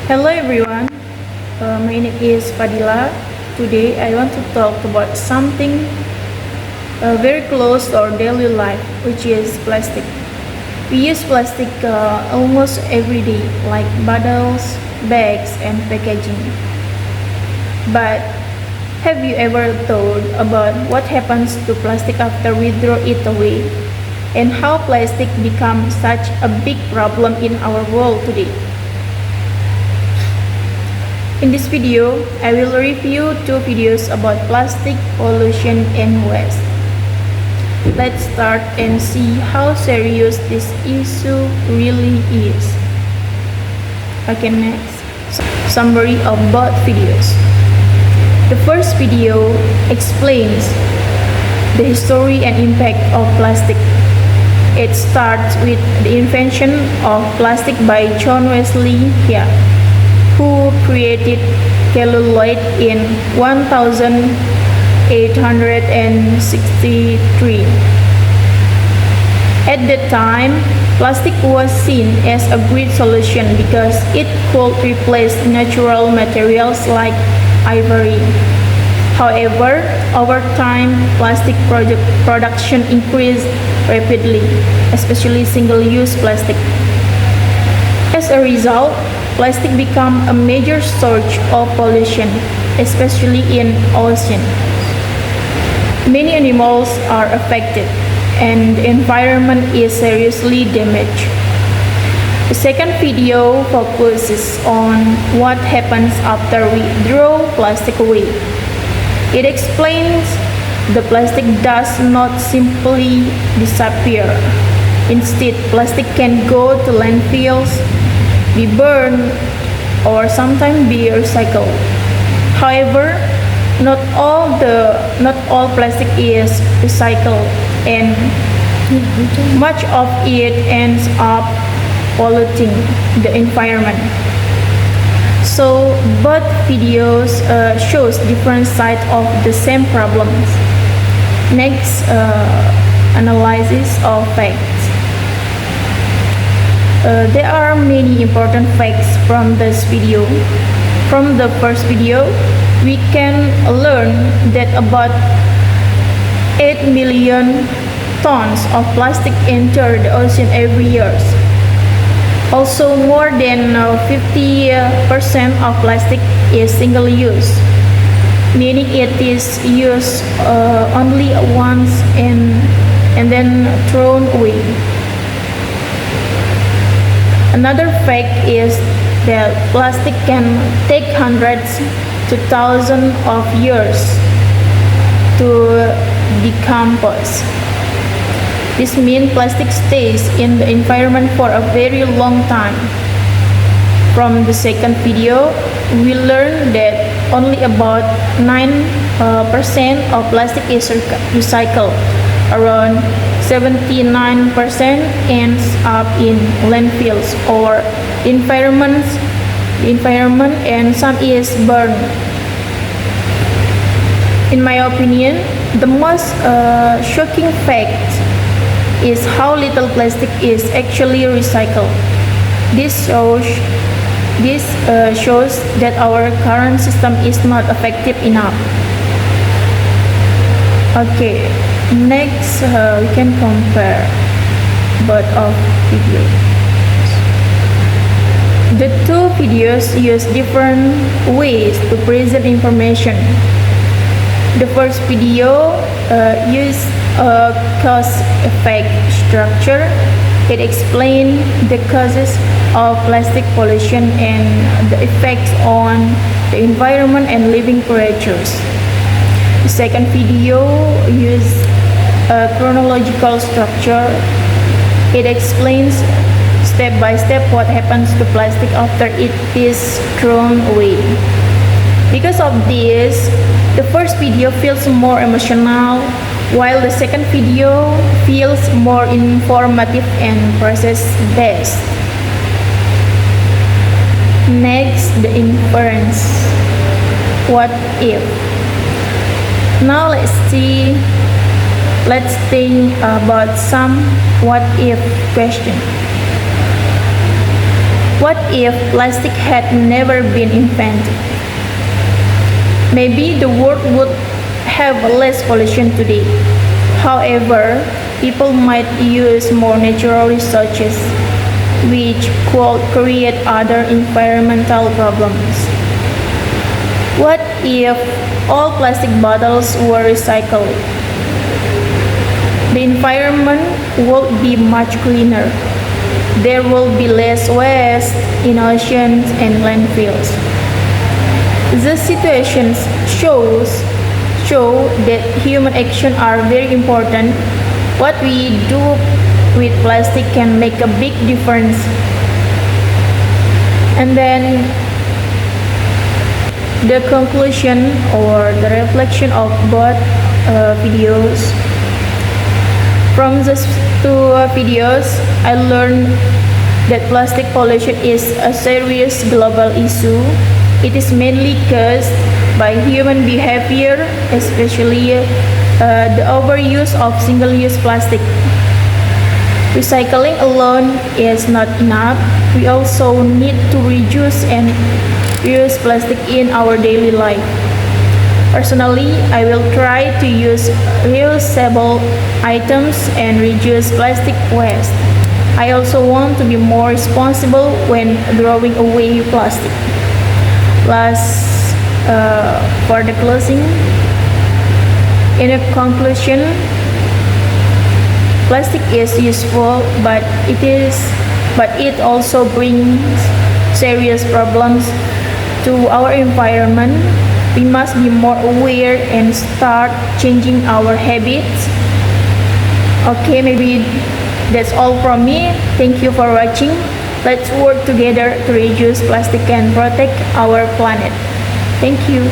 Hello everyone, my name is Fadila. Today I want to talk about something very close to our daily life, which is plastic. We use plastic almost every day, like bottles, bags, and packaging. But have you ever thought about what happens to plastic after we throw it away? And how plastic becomes such a big problem in our world today? In this video, I will review two videos about plastic pollution and waste. Let's start and see how serious this issue really is. Okay, next. Summary of both videos. The first video explains the history and impact of plastic. It starts with the invention of plastic by John Wesley Hyatt, who created celluloid in 1863. At that time, plastic was seen as a great solution because it could replace natural materials like ivory. However, over time, plastic production increased rapidly, especially single-use plastic. As a result, plastic became a major source of pollution, especially in ocean. Many animals are affected, and the environment is seriously damaged. The second video focuses on what happens after we throw plastic away. It explains the plastic does not simply disappear. Instead, plastic can go to landfills, be burned, or sometimes be recycled. However, not all plastic is recycled, and much of it ends up polluting the environment. So both videos shows different sides of the same problems. Next, analysis of facts. There are many important facts from this video. From the first video, we can learn that about 8 million tons of plastic enter the ocean every year. Also, more than 50% of plastic is single-use, meaning it is used only once and then thrown away. Another fact is that plastic can take hundreds to thousands of years to decompose. This means plastic stays in the environment for a very long time. From the second video, we learned that only about 9% of plastic is recycled. Around 79% ends up in landfills or the environment, and some is burned. In my opinion, the most shocking fact is how little plastic is actually recycled. This shows that our current system is not effective enough. Okay, next we can compare both of videos. The two videos use different ways to present information. The first video used a cause-effect structure. It explains the causes of plastic pollution and the effects on the environment and living creatures. The second video uses a chronological structure. It explains step by step what happens to plastic after it is thrown away. Because of this, the first video feels more emotional, while the second video feels more informative and process-based. Next, the inference. What if? Now let's think about some what if question. What if plastic had never been invented? Maybe the world would have less pollution today. However, people might use more natural resources, which could create other environmental problems. What if all plastic bottles were recycled? The environment would be much cleaner. There will be less waste in oceans and landfills. The situations show that human action are very important. What we do with plastic can make a big difference. And then the conclusion or the reflection of both videos. From these two videos, I learned that plastic pollution is a serious global issue. It is mainly caused by human behavior, especially the overuse of single-use plastic. Recycling alone is not enough. We also need to reduce and reuse plastic in our daily life. Personally, I will try to use reusable items and reduce plastic waste. I also want to be more responsible when throwing away plastic. Last, for the closing, in a conclusion, plastic is useful, but it also brings serious problems to our environment. We must be more aware and start changing our habits. Okay, maybe that's all from me. Thank you for watching. Let's work together to reduce plastic and protect our planet. Thank you.